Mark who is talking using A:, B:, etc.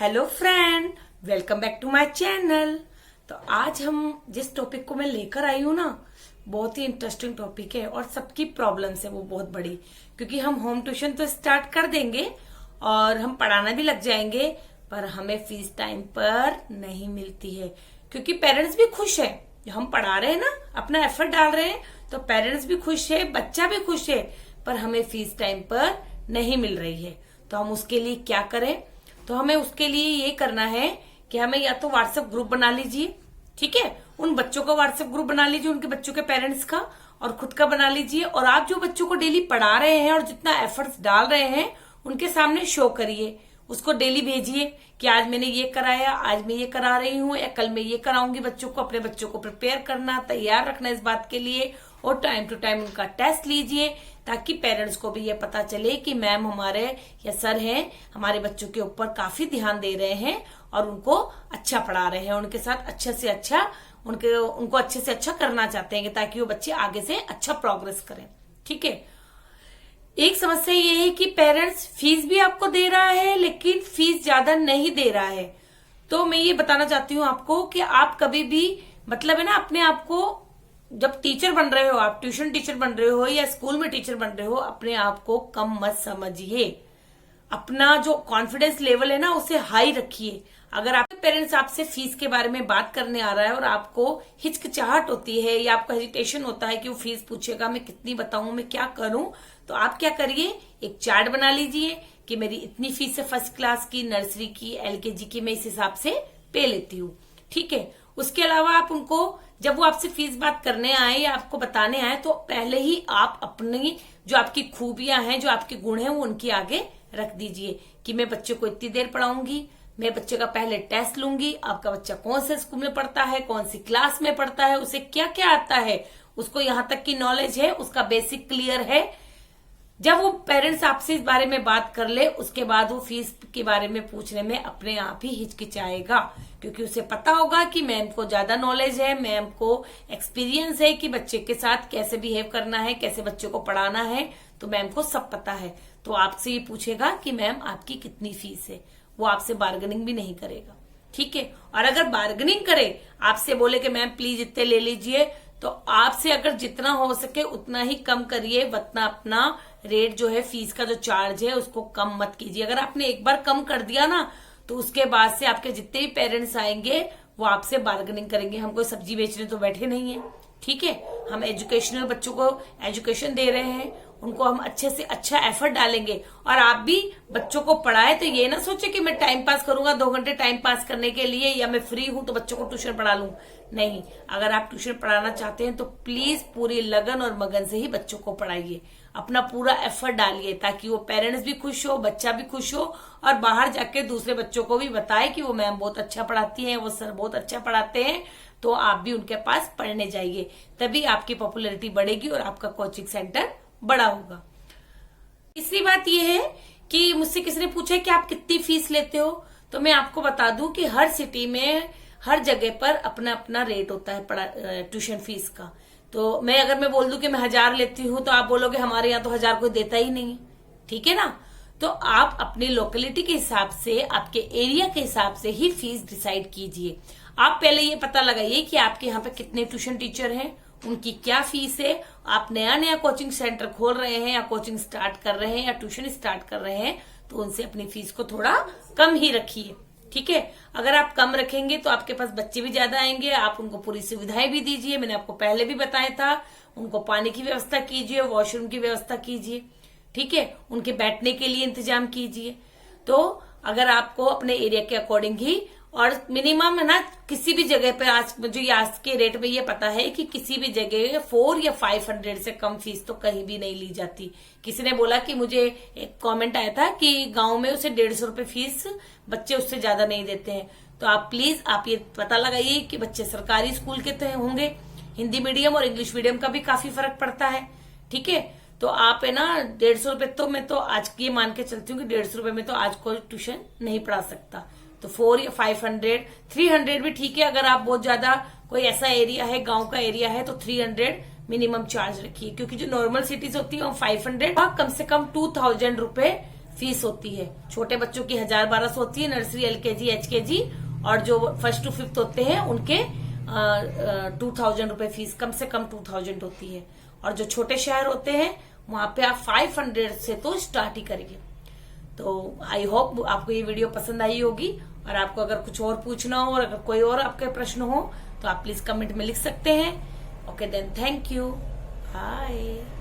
A: Hello friend, welcome back to my channel. तो आज हम जिस टॉपिक को मैं लेकर आई हूँ ना, बहुत ही इंटरेस्टिंग टॉपिक है और सबकी प्रॉब्लम्स है वो बहुत बड़ी, क्योंकि हम होम ट्यूशन तो स्टार्ट कर देंगे और हम पढ़ाना भी लग जाएंगे, पर हमें फीस टाइम पर नहीं मिलती है। क्योंकि पेरेंट्स भी खुश है, हम पढ़ा रहे हैं ना, अपना एफर्ट डाल रहे हैं, तो पेरेंट्स भी खुश है, बच्चा भी खुश है, पर हमें फीस टाइम पर नहीं मिल रही है। तो हम उसके लिए क्या करें? तो हमें उसके लिए ये करना है कि हमें या तो व्हाट्सएप ग्रुप बना लीजिए, ठीक है, उन बच्चों का व्हाट्सएप ग्रुप बना लीजिए, उनके बच्चों के पेरेंट्स का और खुद का बना लीजिए, और आप जो बच्चों को डेली पढ़ा रहे हैं और जितना एफर्ट्स डाल रहे हैं उनके सामने शो करिए, उसको डेली भेजिए कि आज मैंने ये कराया, आज मैं ये करा रही हूँ, या कल मैं ये कराऊंगी। बच्चों को, अपने बच्चों को प्रिपेयर करना, तैयार रखना इस बात के लिए, और टाइम टू टाइम उनका टेस्ट लीजिए, ताकि पेरेंट्स को भी ये पता चले कि मैम हमारे या सर हैं हमारे बच्चों के ऊपर काफी ध्यान दे रहे हैं और उनको अच्छा पढ़ा रहे हैं, उनके साथ अच्छे से अच्छा उनको अच्छे से अच्छा करना चाहते हैं, ताकि वो बच्चे आगे से अच्छा प्रोग्रेस करें। ठीक है। एक समस्या ये है कि पेरेंट्स फीस भी आपको दे रहा है, लेकिन फीस ज्यादा नहीं दे रहा है। तो मैं ये बताना चाहती हूँ आपको कि आप कभी भी, मतलब है ना, अपने आप को जब टीचर बन रहे हो, आप ट्यूशन टीचर बन रहे हो या स्कूल में टीचर बन रहे हो, अपने आप को कम मत समझिए। अपना जो कॉन्फिडेंस लेवल है ना, उसे हाई रखिए। अगर आपके पेरेंट्स आपसे फीस के बारे में बात करने आ रहा है और आपको हिचकिचाहट होती है या आपको हेजिटेशन होता है कि वो फीस पूछेगा, मैं कितनी बताऊं, मैं क्या करूं, तो आप क्या करिए, एक चार्ट बना लीजिए कि मेरी इतनी फीस है फर्स्ट क्लास की, नर्सरी की, एलकेजी की, मैं इस हिसाब से पे लेती हूँ। ठीक है। उसके अलावा आप उनको, जब वो आपसे फीस बात करने आए या आपको बताने आए, तो पहले ही आप अपनी जो आपकी खूबियां हैं, जो आपके गुण हैं, वो उनकी आगे रख दीजिए कि मैं बच्चे को इतनी देर पढ़ाऊंगी, मैं बच्चे का पहले टेस्ट लूंगी, आपका बच्चा कौन से स्कूल में पढ़ता है, कौन सी क्लास में पढ़ता है, उसे क्या क्या आता है, उसको यहाँ तक की नॉलेज है, उसका बेसिक क्लियर है। जब वो पेरेंट्स आपसे इस बारे में बात कर ले, उसके बाद वो फीस के बारे में पूछने में अपने आप ही हिचकिचाएगा, क्योंकि उसे पता होगा कि मैम को ज्यादा नॉलेज है, मैम को एक्सपीरियंस है कि बच्चे के साथ कैसे बिहेव करना है, कैसे बच्चे को पढ़ाना है, तो मैम को सब पता है। तो आपसे ये पूछेगा कि मैम आपकी कितनी फीस है, वो आपसे बार्गेनिंग भी नहीं करेगा। ठीक है। और अगर बार्गेनिंग करे, आपसे बोले कि मैम प्लीज इतने ले लीजिए, तो आपसे अगर जितना हो सके उतना ही कम करिए, वरना अपना रेट जो है, फीस का जो चार्ज है, उसको कम मत कीजिए। अगर आपने एक बार कम कर दिया ना, तो उसके बाद से आपके जितने भी पेरेंट्स आएंगे वो आपसे बार्गेनिंग करेंगे। हम कोई सब्जी बेचने तो बैठे नहीं है, ठीक है, हम एजुकेशनल बच्चों को एजुकेशन दे रहे हैं, उनको हम अच्छे से अच्छा एफर्ट डालेंगे। और आप भी बच्चों को पढ़ाए तो ये ना सोचे कि मैं टाइम पास करूंगा 2 घंटे टाइम पास करने के लिए, या मैं फ्री हूं तो बच्चों को ट्यूशन पढ़ा लूं। नहीं, अगर आप ट्यूशन पढ़ाना चाहते हैं तो प्लीज पूरी लगन और मगन से ही बच्चों को पढ़ाइए, अपना पूरा एफर्ट डालिए, ताकि वो पेरेंट्स भी खुश हो, बच्चा भी खुश हो, और बाहर जाके दूसरे बच्चों को भी बताए कि वो मैम बहुत अच्छा पढ़ाती हैं, वो सर बहुत अच्छा पढ़ाते हैं, तो आप भी उनके पास पढ़ने जाइए। तभी आपकी पॉपुलैरिटी बढ़ेगी और आपका कोचिंग सेंटर बड़ा होगा। तीसरी बात यह है कि मुझसे किसी ने पूछा कि आप कितनी फीस लेते हो, तो मैं आपको बता दूं कि हर सिटी में, हर जगह पर अपना अपना रेट होता है ट्यूशन फीस का। तो अगर मैं बोल दूं कि मैं 1000 लेती हूँ, तो आप बोलोगे हमारे यहाँ तो 1000 कोई देता ही नहीं है, ठीक है ना। तो आप अपनी लोकेलिटी के हिसाब से, आपके एरिया के हिसाब से ही फीस डिसाइड कीजिए। आप पहले ये पता लगाइए कि आपके यहाँ पे कितने ट्यूशन टीचर हैं, उनकी क्या फीस है। आप नया नया कोचिंग सेंटर खोल रहे हैं, या कोचिंग स्टार्ट कर रहे हैं, या ट्यूशन स्टार्ट कर रहे हैं, तो उनसे अपनी फीस को थोड़ा कम ही रखिए। ठीक है। अगर आप कम रखेंगे तो आपके पास बच्चे भी ज्यादा आएंगे, आप उनको पूरी सुविधाएं भी दीजिए। मैंने आपको पहले भी बताया था, उनको पानी की व्यवस्था कीजिए, वॉशरूम की व्यवस्था कीजिए, ठीक है, उनके बैठने के लिए इंतजाम कीजिए। तो अगर आपको अपने एरिया के अकॉर्डिंग ही, और मिनिमम है ना, किसी भी जगह पे आज मुझे आज के रेट में ये पता है कि किसी भी जगह 4 या 500 से कम फीस तो कहीं भी नहीं ली जाती। किसी ने बोला कि मुझे एक कमेंट आया था कि गांव में उसे 150 रुपए फीस, बच्चे उससे ज्यादा नहीं देते हैं। तो आप प्लीज आप ये पता लगाइए कि बच्चे सरकारी स्कूल के तो होंगे, हिंदी मीडियम और इंग्लिश मीडियम का भी काफी फर्क पड़ता है, ठीक है। तो आप है ना 150 रुपए, तो मैं तो आज ये मान के चलती हूँ कि 150 रुपए में तो आज कोई ट्यूशन नहीं पढ़ा सकता। तो 4 या 500, 300 भी ठीक है। अगर आप बहुत ज्यादा कोई ऐसा एरिया है, गांव का एरिया है, तो 300 मिनिमम चार्ज रखिए, क्योंकि जो नॉर्मल सिटीज होती है वो 500, कम से कम 2000 रुपए फीस होती है। छोटे बच्चों की 1000-1200 होती है, नर्सरी, LKG, HKG, और जो 1st to 5th होते हैं उनके 2000 रुपए फीस, कम से कम 2000 होती है। और जो छोटे शहर होते हैं वहां पे आप 500 से तो स्टार्ट ही करिए। तो आई होप आपको ये वीडियो पसंद आई होगी, और आपको अगर कुछ और पूछना हो और अगर कोई और आपके प्रश्न हो तो आप प्लीज कमेंट में लिख सकते हैं। Okay then, thank you, bye.